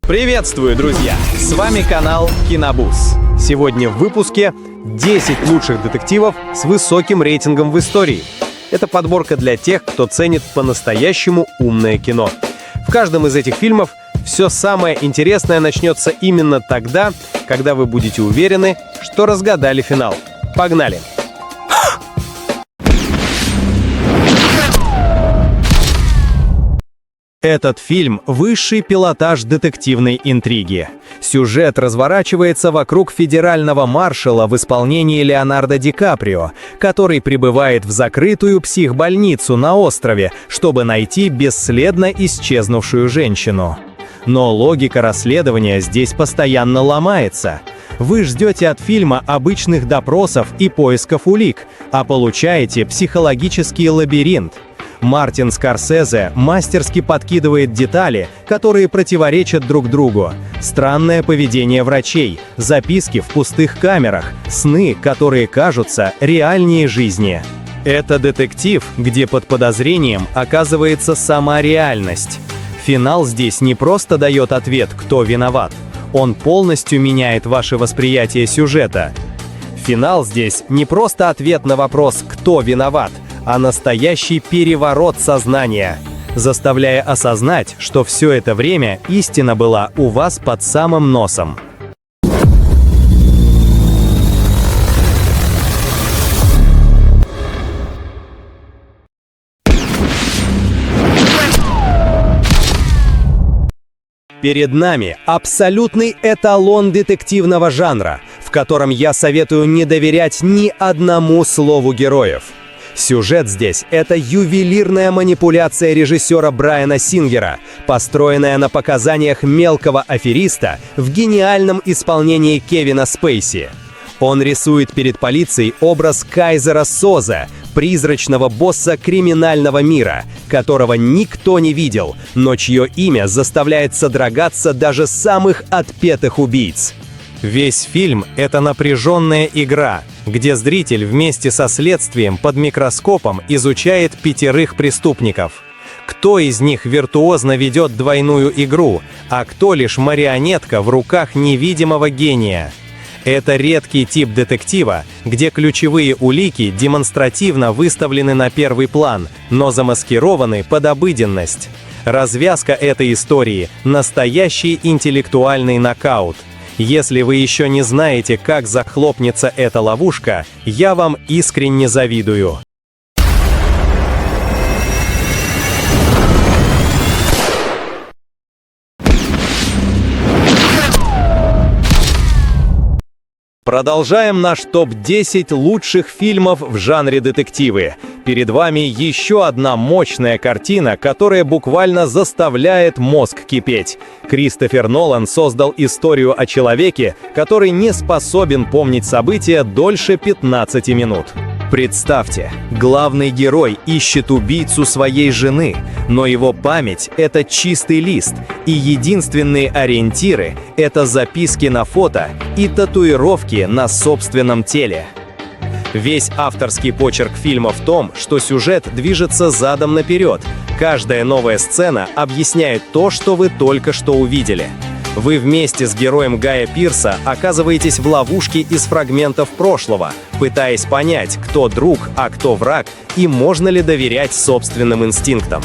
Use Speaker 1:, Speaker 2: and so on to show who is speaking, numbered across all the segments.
Speaker 1: Приветствую, друзья! С вами канал Кинобуз. Сегодня в выпуске 10 лучших детективов с высоким рейтингом в истории. Это подборка для тех, кто ценит по-настоящему умное кино. В каждом из этих фильмов все самое интересное начнется именно тогда, когда вы будете уверены, что разгадали финал. Погнали! Этот фильм — высший пилотаж детективной интриги. Сюжет разворачивается вокруг федерального маршала в исполнении Леонардо Ди Каприо, который прибывает в закрытую психбольницу на острове, чтобы найти бесследно исчезнувшую женщину. Но логика расследования здесь постоянно ломается. Вы ждете от фильма обычных допросов и поисков улик, а получаете психологический лабиринт. Мартин Скорсезе мастерски подкидывает детали, которые противоречат друг другу. Странное поведение врачей, записки в пустых камерах, сны, которые кажутся реальнее жизни. Это детектив, где под подозрением оказывается сама реальность. Финал здесь не просто дает ответ, кто виноват. Он полностью меняет ваше восприятие сюжета. Финал здесь не просто ответ на вопрос «кто виноват?», а настоящий переворот сознания, заставляя осознать, что все это время истина была у вас под самым носом. Перед нами абсолютный эталон детективного жанра, в котором я советую не доверять ни одному слову героев. Сюжет здесь — это ювелирная манипуляция режиссера Брайана Сингера, построенная на показаниях мелкого афериста в гениальном исполнении Кевина Спейси. Он рисует перед полицией образ Кайзера Соза, призрачного босса криминального мира, которого никто не видел, но чье имя заставляет содрогаться даже самых отпетых убийц. Весь фильм — это напряженная игра, где зритель вместе со следствием под микроскопом изучает 5 преступников. Кто из них виртуозно ведет двойную игру, а кто лишь марионетка в руках невидимого гения. Это редкий тип детектива, где ключевые улики демонстративно выставлены на первый план, но замаскированы под обыденность. Развязка этой истории — настоящий интеллектуальный нокаут. Если вы еще не знаете, как захлопнется эта ловушка, я вам искренне завидую. Продолжаем наш топ-10 лучших фильмов в жанре детективы. Перед вами еще одна мощная картина, которая буквально заставляет мозг кипеть. Кристофер Нолан создал историю о человеке, который не способен помнить события дольше 15 минут. Представьте, главный герой ищет убийцу своей жены, но его память — это чистый лист, и единственные ориентиры — это записки на фото и татуировки на собственном теле. Весь авторский почерк фильма в том, что сюжет движется задом наперед. Каждая новая сцена объясняет то, что вы только что увидели. Вы вместе с героем Гая Пирса оказываетесь в ловушке из фрагментов прошлого, пытаясь понять, кто друг, а кто враг, и можно ли доверять собственным инстинктам.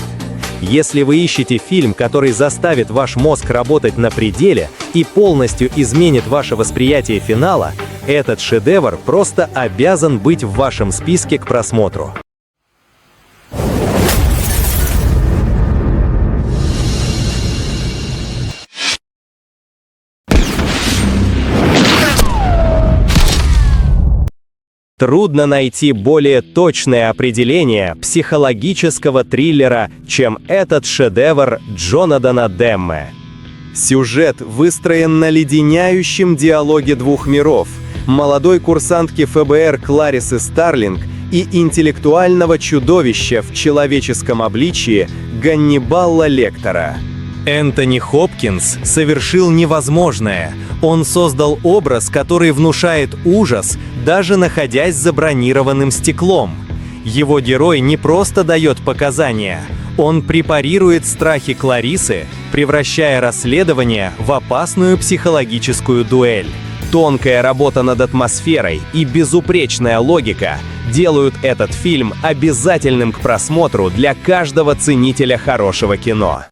Speaker 1: Если вы ищете фильм, который заставит ваш мозг работать на пределе и полностью изменит ваше восприятие финала, этот шедевр просто обязан быть в вашем списке к просмотру. Трудно найти более точное определение психологического триллера, чем этот шедевр Джонатана Демме. Сюжет выстроен на леденяющем диалоге двух миров — молодой курсантки ФБР Кларисы Старлинг и интеллектуального чудовища в человеческом обличии Ганнибала Лектора. Энтони Хопкинс совершил невозможное. Он создал образ, который внушает ужас, даже находясь за бронированным стеклом. Его герой не просто дает показания, он препарирует страхи Кларисы, превращая расследование в опасную психологическую дуэль. Тонкая работа над атмосферой и безупречная логика делают этот фильм обязательным к просмотру для каждого ценителя хорошего кино.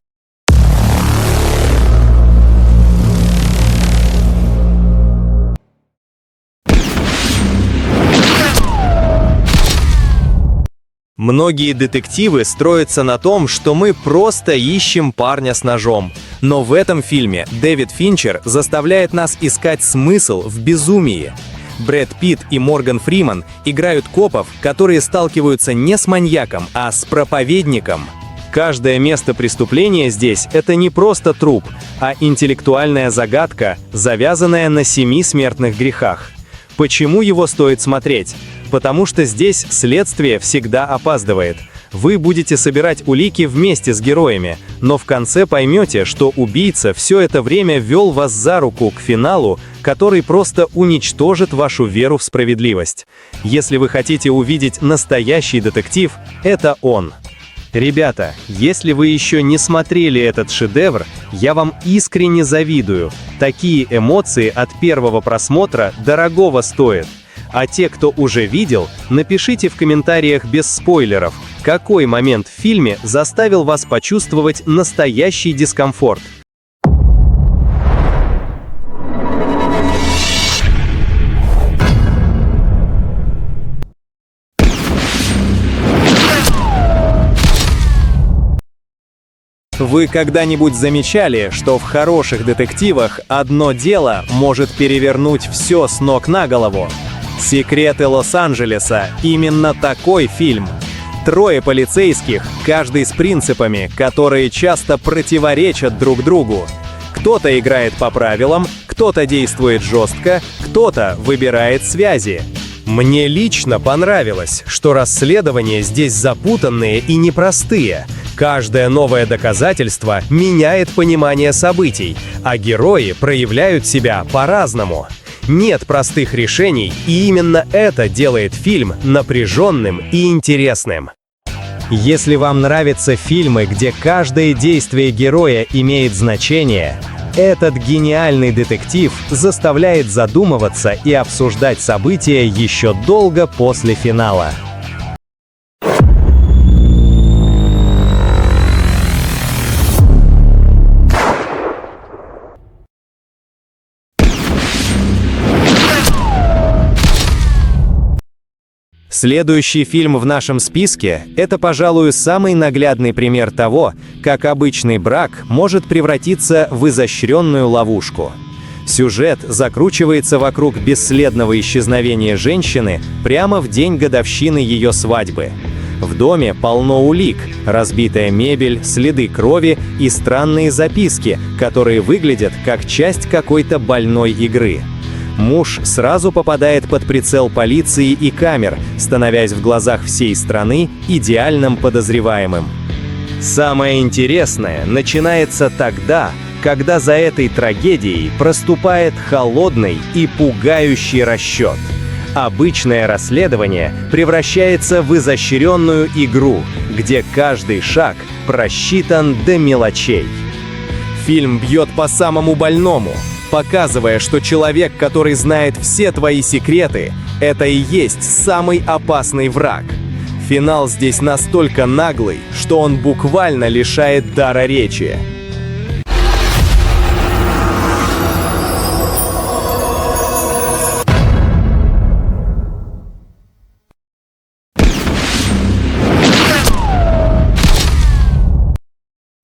Speaker 1: Многие детективы строятся на том, что мы просто ищем парня с ножом. Но в этом фильме Дэвид Финчер заставляет нас искать смысл в безумии. Брэд Питт и Морган Фриман играют копов, которые сталкиваются не с маньяком, а с проповедником. Каждое место преступления здесь — это не просто труп, а интеллектуальная загадка, завязанная на 7 смертных грехах. Почему его стоит смотреть? Потому что здесь следствие всегда опаздывает. Вы будете собирать улики вместе с героями, но в конце поймете, что убийца все это время вел вас за руку к финалу, который просто уничтожит вашу веру в справедливость. Если вы хотите увидеть настоящий детектив, это он. Ребята, если вы еще не смотрели этот шедевр, я вам искренне завидую. Такие эмоции от первого просмотра дорогого стоят. А те, кто уже видел, напишите в комментариях без спойлеров, какой момент в фильме заставил вас почувствовать настоящий дискомфорт. Вы когда-нибудь замечали, что в хороших детективах одно дело может перевернуть все с ног на голову? «Секреты Лос-Анджелеса» — именно такой фильм. 3 полицейских, каждый с принципами, которые часто противоречат друг другу. Кто-то играет по правилам, кто-то действует жестко, кто-то выбирает связи. Мне лично понравилось, что расследования здесь запутанные и непростые. Каждое новое доказательство меняет понимание событий, а герои проявляют себя по-разному. Нет простых решений, и именно это делает фильм напряженным и интересным. Если вам нравятся фильмы, где каждое действие героя имеет значение, этот гениальный детектив заставляет задумываться и обсуждать события еще долго после финала. Следующий фильм в нашем списке – это, пожалуй, самый наглядный пример того, как обычный брак может превратиться в изощренную ловушку. Сюжет закручивается вокруг бесследного исчезновения женщины прямо в день годовщины ее свадьбы. В доме полно улик, разбитая мебель, следы крови и странные записки, которые выглядят как часть какой-то больной игры. Муж сразу попадает под прицел полиции и камер, становясь в глазах всей страны идеальным подозреваемым. Самое интересное начинается тогда, когда за этой трагедией проступает холодный и пугающий расчет. Обычное расследование превращается в изощренную игру, где каждый шаг просчитан до мелочей. Фильм бьет по самому больному, показывая, что человек, который знает все твои секреты, это и есть самый опасный враг. Финал здесь настолько наглый, что он буквально лишает дара речи.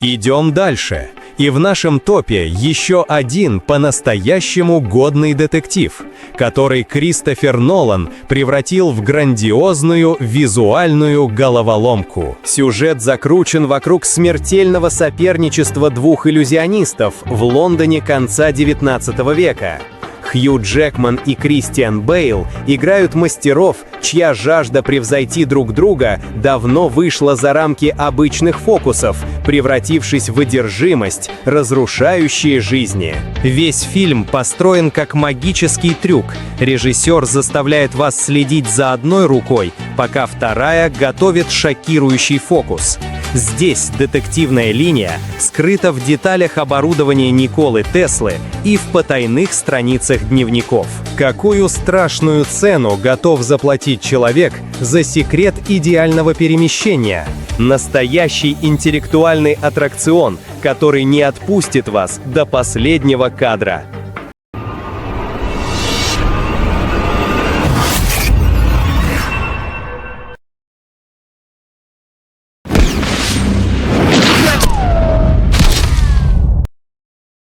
Speaker 1: Идем дальше. И в нашем топе еще один по-настоящему годный детектив, который Кристофер Нолан превратил в грандиозную визуальную головоломку. Сюжет закручен вокруг смертельного соперничества двух иллюзионистов в Лондоне конца XIX века. Хью Джекман и Кристиан Бейл играют мастеров, чья жажда превзойти друг друга давно вышла за рамки обычных фокусов, превратившись в одержимость, разрушающие жизни. Весь фильм построен как магический трюк. Режиссер заставляет вас следить за одной рукой, пока вторая готовит шокирующий фокус. Здесь детективная линия скрыта в деталях оборудования Николы Теслы и в потайных страницах дневников. Какую страшную цену готов заплатить человек за секрет идеального перемещения? Настоящий интеллектуальный аттракцион, который не отпустит вас до последнего кадра.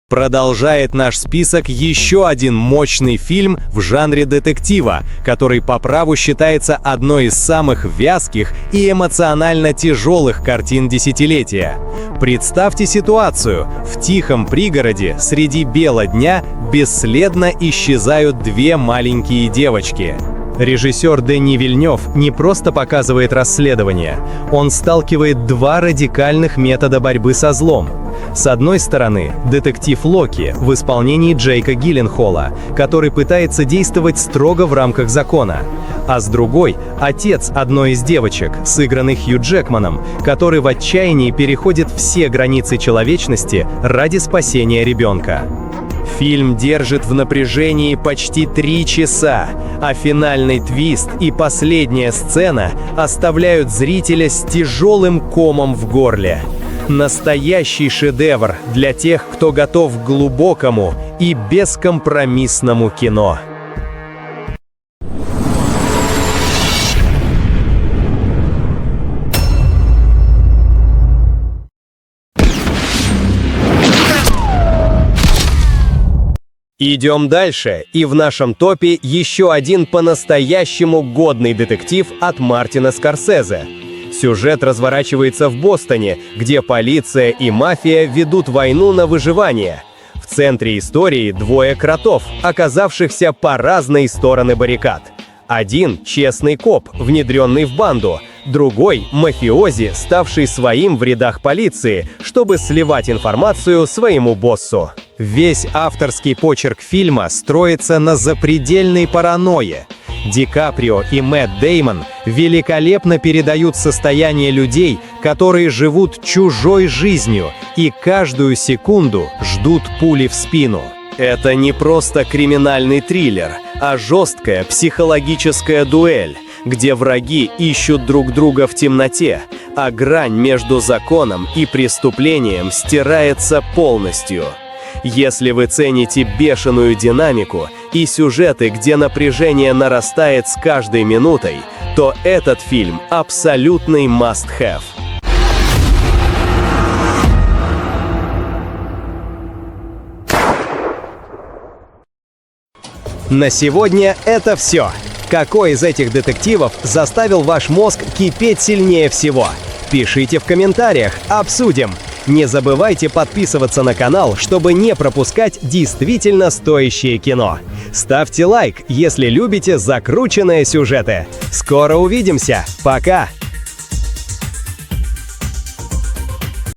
Speaker 1: Продолжает наш список еще один мощный фильм в жанре детектива, который по праву считается одной из самых вязких и эмоционально тяжелых картин десятилетия. Представьте ситуацию. В тихом пригороде среди бела дня бесследно исчезают две маленькие девочки. Режиссер Дени Вильнёв не просто показывает расследование, он сталкивает два радикальных метода борьбы со злом. С одной стороны, детектив Локи в исполнении Джейка Гилленхола, который пытается действовать строго в рамках закона. А с другой – отец одной из девочек, сыгранный Хью Джекманом, который в отчаянии переходит все границы человечности ради спасения ребенка. Фильм держит в напряжении почти 3 часа, а финальный твист и последняя сцена оставляют зрителя с тяжелым комом в горле. Настоящий шедевр для тех, кто готов к глубокому и бескомпромиссному кино. Идем дальше, и в нашем топе еще один по-настоящему годный детектив от Мартина Скорсезе. Сюжет разворачивается в Бостоне, где полиция и мафия ведут войну на выживание. В центре истории двое кротов, оказавшихся по разные стороны баррикад. Один – честный коп, внедренный в банду, другой – мафиози, ставший своим в рядах полиции, чтобы сливать информацию своему боссу. Весь авторский почерк фильма строится на запредельной паранойе. Ди Каприо и Мэтт Дэймон великолепно передают состояние людей, которые живут чужой жизнью и каждую секунду ждут пули в спину. Это не просто криминальный триллер, а жесткая психологическая дуэль, где враги ищут друг друга в темноте, а грань между законом и преступлением стирается полностью. Если вы цените бешеную динамику и сюжеты, где напряжение нарастает с каждой минутой, то этот фильм абсолютный must-have. На сегодня это все. Какой из этих детективов заставил ваш мозг кипеть сильнее всего? Пишите в комментариях, обсудим. Не забывайте подписываться на канал, чтобы не пропускать действительно стоящее кино. Ставьте лайк, если любите закрученные сюжеты. Скоро увидимся. Пока!